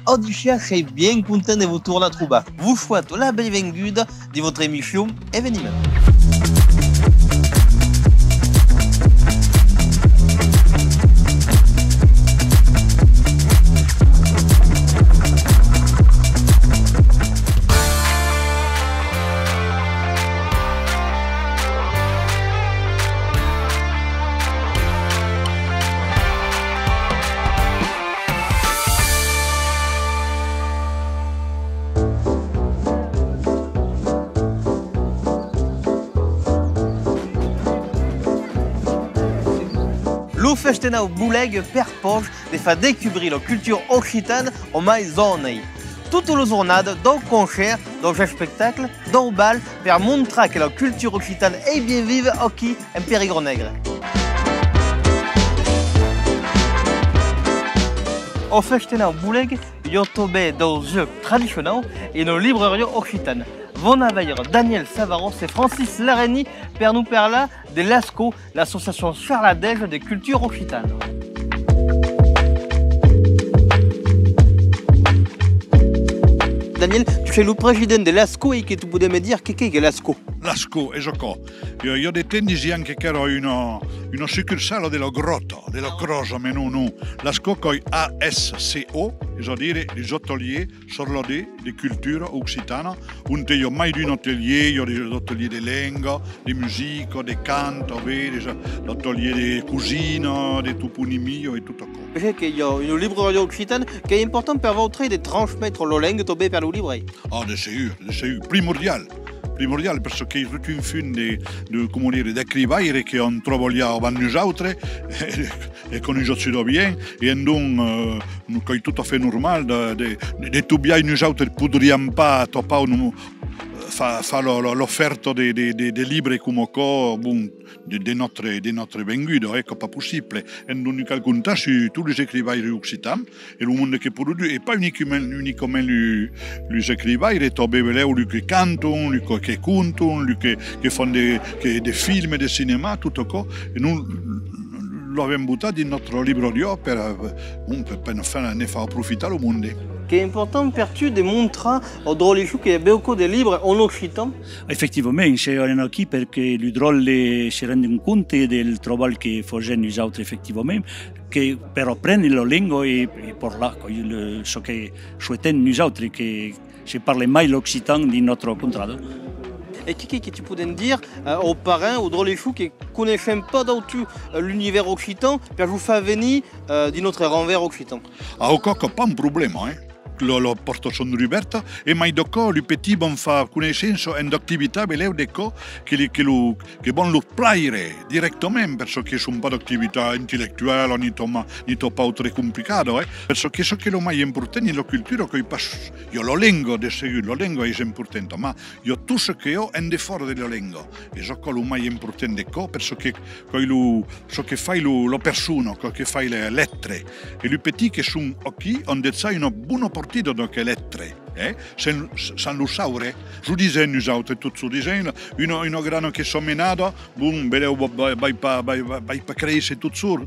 Oggi sei bien content de vous tourner à Trouba. Vous souhaite la bienvenue de votre émission Événement. Lo festenau bouleg per poch de fa découvrir la culture occitane en mai zonei. Toute la journée, dans le concert, dans le spectacle, dans le bal, pour montrer que la culture occitane est bien vive ici en Périgord-Negre. Au festenau bouleg, il y a tombé dans le jeu traditionnel et dans la librairie occitane. Von Aveyer, Daniel Savaros et Francis Lareni pour nous parler de l'ASCO, l'association charladège des cultures occitanes. Daniel, tu es le président de l'ASCO et que tu peux me dire qu'est-ce que l'ASCO? L'ASCO è gioco. Io dei tempi anche che ero una succursale dello grotto, dello croce menù. L'ASCO coi ASCO, vuol dire gli ateliers sorlodé di cultura occitana. Io mai di un atelier, io ho l'atelier di lingua, di musica, di canto, l'atelier di cucina, di toponimio e tutto questo. Je sais qu'il y a une librairie occitane qui est importante pour votre de transmettre la langue tombée par la librairie. Ah, c'est primordial. Primordiale perché è tutto un film di scrivere che on troviamo a noi altri e conosciamo bene e non è tutto a fait normal di tutti noi altri potremmo pas fare l'offerta di libri come di nostre venduti, ecco, pas possibile. E non è alcun caso tutti gli scrivai occitani e il mondo che produce e poi unicamente gli scrivai troviamo che cantano, che contano, che fanno dei film, dei cinema, tutto questo e non l'abbiamo buttato in nostro libro per ne far approfittare il mondo. Che è importante per tu di montare all'Hydrolli che è beaucoup de livres en occitan. Effettivamente, siamo qui perché l'Hydrolli si rende conto del lavoro che facciamo noi altri effettivamente, che per apprendere la lingua e parlare ciò che souhaitons noi altri, che si parla mai l'occitan di nostro contratto. Et qu'est-ce que tu peux dire aux parents, aux drôles qui ne connaissent pas du tout l'univers occitan, pour vous faire venir de notre renvers occitan? Ah, ok, pas un problème, hein? Lo porto sono Roberto e mai dopo i petit bon fa conoscenza e attività beleu deco che bon lo plaire direttamente perché sono un po' di attività intellettuale ni troppo altre complicato perché so che lo mai importante la cultura che io lo lengo de seguir lo lengo è importante ma io tutto che ho è di fuori della lingua e so che lo mai importante perché so che fai lo persona che fai le lettere e i petit che sono qui onde sai una buona partito donc lettre, sans lo saure. Je disais nous autres tout ce disegno, une grano che sommenada, boom, beleu vai pa cresce tutto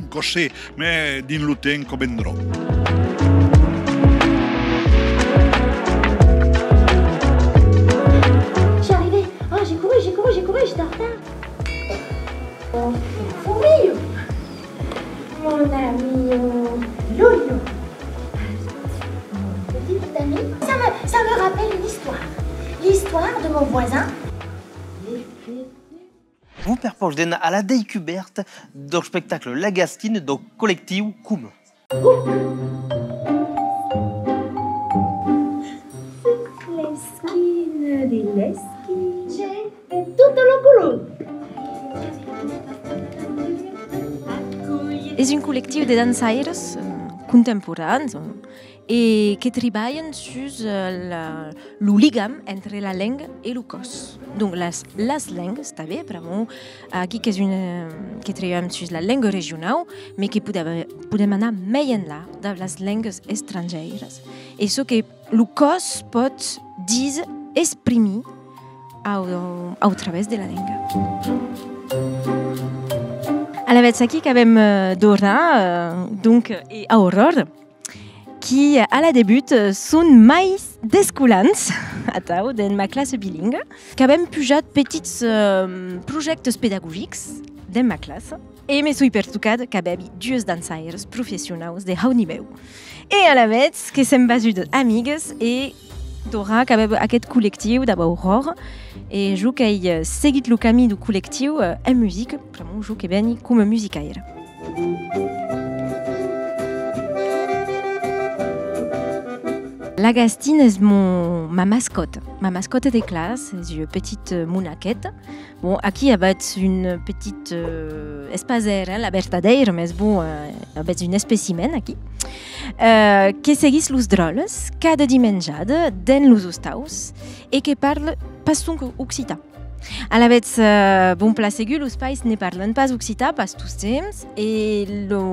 così, mais din lo tempo vendrò. Je suis arrivée. Oh, j'ai couru, j'étais en retard. Oh, fourmi. Mon ami Lolo. Petite amie. Ça me rappelle une histoire. L'histoire de mon voisin. Vous perpose à la découverte du spectacle La Gastine du collectif Koum. L'esquine di l'esquine. C'è tutto l'oculone. És un col·lectiu de dansaires contemporains et qui travaillent sur le lligam entre la langue et le cos. Donc les langues, està bé, però aquí que treballem sur la langue regional, mais que podem anar més enllà de les langues estrangeres. I això que el cos pot dir, exprimir a través de la langue. Alla vez aquí que vam donar donc a Aurora qui, à la début, sont mai descoulants, atau, dans ma classe bilingue, qui avem pujat petits projectes pédagogiques dans ma classe, et me suis pertucat qu'abebi dues dansaires professionals de haut niveu. Et à la vez, que sem basut amigues et d'ora qu'avem aquest col·lectiu d'Aurore, et jo qu'ei seguit le camí du col·lectiu en musique, vraiment jo que veni com a musicaire. L'Agastine est ma mascotte de classe, c'est une petite mounaquette. Bon, aquí avait une petite espazère, la verdadeira, mais bon, avait une spécimen aquí. Que seguís los drolles, cada dimenjada, den los ostaus, et que parle pas son occitan. À la vez, bon placegu, los pais ne parlen pas occitan pas tous temps, et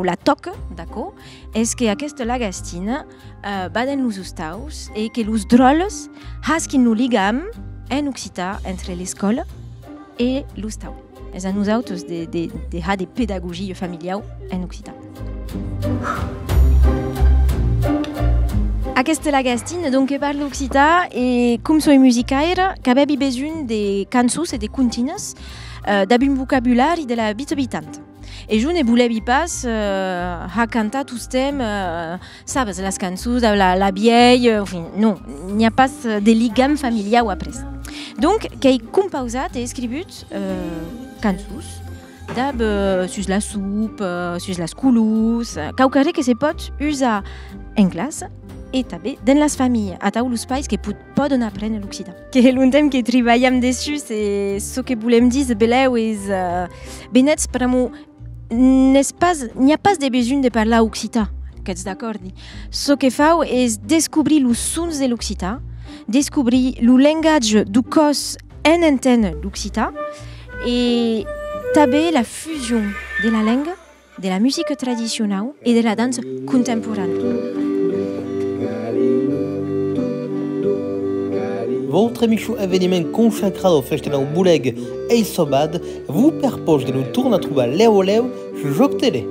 la toque, d'accord, est que aquesta L'Agastine baden los ostaus, et que los drolles hasquin no ligam en occitan entre l'escola et l'ostau. És a nosaltres de pédagogie familiale en occitan. Aquesta L'Agastine, donc, parle occitan et comme soy musicaire, qu'avevi besoin de cançons et de contines d'un vocabulari de la vita habitante. Et je ne voulais pas cantar tous thèmes, sabes, les cançons de la vieille, enfin, non, il n'y a pas de ligam familial après. Donc, j'ai composé et écrit cançons sur la soupe, sur les coulous, que se pot usar en classe et també dans les familles, a tous les pays qui poden apprendre l'occitan. Que l'un que treballem dessus, c'est ce que volem dir, beleu, és benets per a n'y a pas de besoin de parler occitan, que ets d'acord? Ce que feu és descobrir els sons de l'occitan, descobrir le langage du cos en entendre l'occitan et també la fusion de la langue, de la musique traditionnelle et de la danse contemporaine. Votre émission événement consacrado festejant Buleg et Sobad vous propose de nous tourner à trouver Léo sur Joc Télé.